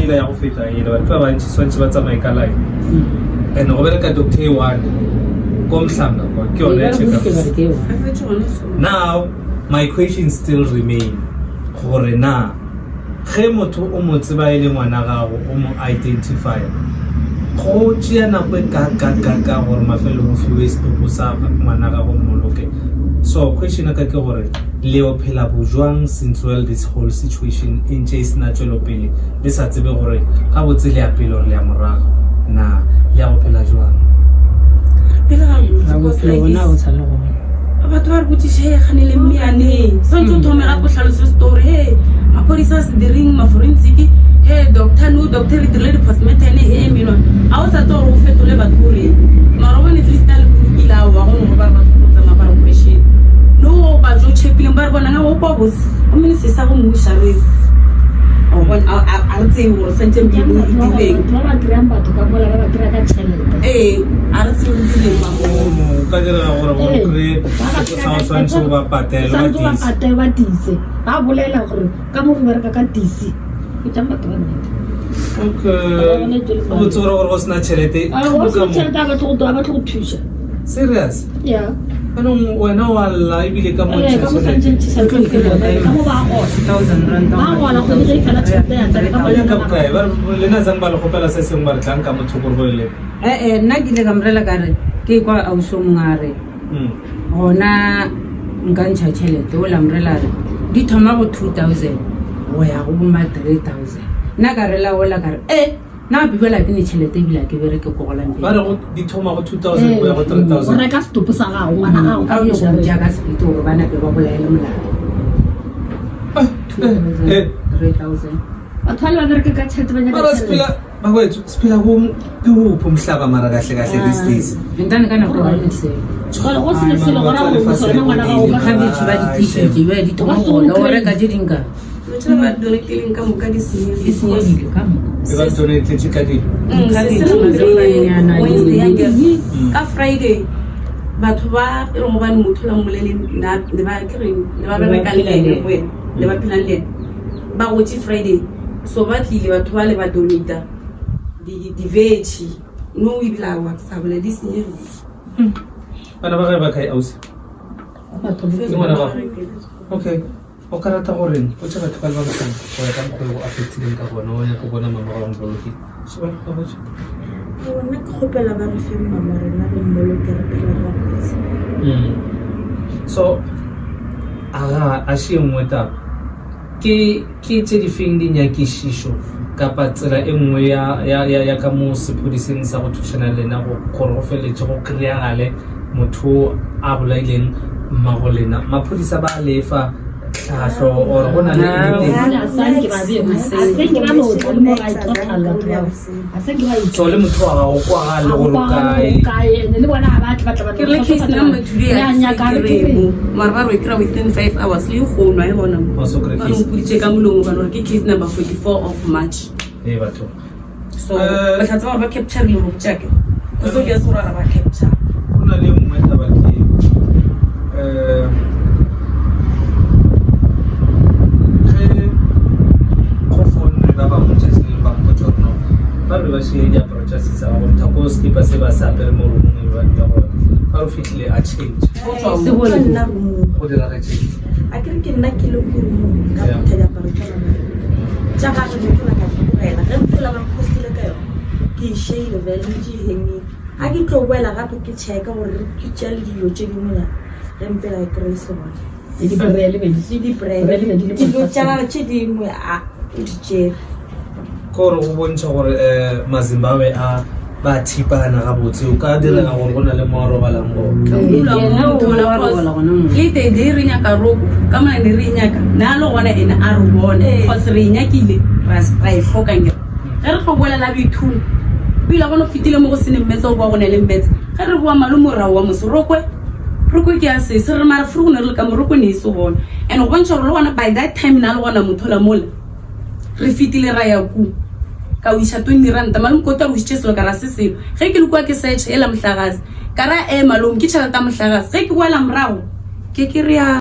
la ya go feta ile batho ba bantsi swantse ba tsamaye ka line and go bereka Dr. A1 komhlanga kwa ke yone check now my question still remain gore na ge motho o mo tseba ile ngwana gago o mo identify go tšea nako e ka gore mafelo go fiwe setupo sa ngwana gago mmoloke so question ka ke gore leo phela bojwang since well this whole situation in case na tswelo pele le sa tsebe gore ga botse le ya pele le ya morago na le ya go phela jwang pela go tsena o tsalo go batho ba re botse gane le mmiane santse thome ga go tlhalosa story he mapolisa se diring ma forensic he doctor le department ene he mino a o sa tlo go fetole batho re mara bona tlistal kila wa go ba ba tsama ba question no ba jo chepileng ba re bona nga go kwa botse o mene se sa go mmusha re o bona a tse go sentse mdimo itileng ba kry-ang batho ka mola ba kry-a ka tšhelete a re se itileng ba mo ka dira gore go kry sa swantse ba patelwa dise ba bolela gore ka mo re bereka ka dise ke tsa batho ba nnete okay o tsoro gore go sena tšhelete ba tlo go thuša serious ya anong wena wa la ibile ka mo ka mo santse ka mo ba go 1000 rand ba gola go di fela tšhelete ya tsaka ka ba ka kae ba le na zang ba le gopela se seng ba re tlang ka motho go le nna ke le ka mrela ka re ke kwa auso mongare gona nka ntšha tšhelete o la mrela re di thoma go 2000 go ya go boma 3000 nna ka rela ola ka re na bibela ke ne tšhelete bila ke bere ke kogola ntse ba re go di thoma go 2000 go ya go 3000 re ka setupo sa gago ngwana gago ka yo go ja ka sepito gore bana be ba bolaele molao 3000 batho ba le ba bereke ka tšhelete ba nyaka tšhelete ba go spela go ke go phomhlaba mara kahle these days ntane ka nako ba le se gore go se selo gore go sona ngwana gago ka ditši ba ditšhitše ba di thoma go lo re ka jedinga tšela ba donate ka moka di senyegile ka moka ba donate ka di ka Friday batho ba re go bane motho la molele nna le ba kreng le ba bereka le ene le ba phela le ba go tsi Friday so ba tlile batho ba le ba donate di veggie no we bila wa sabule di senyegile bana ba ga ba kai ausi okay o karata gore o tsa batho ba ba tsang go ya ka go affecting ka bona o ya go bona mama wa mboloki so ba go botsa nna ke gopela ba re fe mama rena re mboloki re phela ga botse so aga a se ngweta ke tse di feng di nyakishisho ka patsela e nngwe ya ka mo sepodiseng sa go thushana lena go gore go feletse go kreagale motho a bolaileng magolena mapodisa ba lefa tlhahlo or go na le so le motho wa gago kwa ga le gore ke le case number today mara ba re kra within 5 hours le go nwa e bona mo so kre ba no putse ka molong ba re ke case number 44 of March batho so ba tlatsa ba capture le go check so ke sura ba capture kuna le mongwe ta ba ke ba re ba se ya process sa go thako skipa se ba sa pere mo rungwe ba di go ba re fitlile a change se go nna go dira ga change a ke re ke nna ke le go ka motho ya parata ja ga go tla ka tsela re ntla ba postile ka yo ke share value ji hengi a ke tlo boela gape ke check gore ke tšale dilo tše dingwe la re mpela ke re so bona di brele be di brele di lo tšala tše dingwe a di tše gore go bontsha gore Mazimbabwe a ba thipana ga botse o ka dira ga gore go na le mo robalang go le te di re nya ka roko ka mona di re nya ka na lo gona ene a re bone cause re nya kile ra spray fokang ge re go bolela bithu pila bona fitile mo go sene mmetsa o ba gona le mmetsa ge re bua malumo ra wa mosorokwe roko ke a se re mara fru ne re ka moroko ne se bona and go bontsha gore le gona by that time na le gona mothola mola re fitile ra ya ku ka o isha 20 rand malum ko ta o ishe selo ka ra se selo ge ke lukwa ke search ela mhlagazi kara malum ke tšhelete ya mhlagazi ge ke wela mrago ke re ya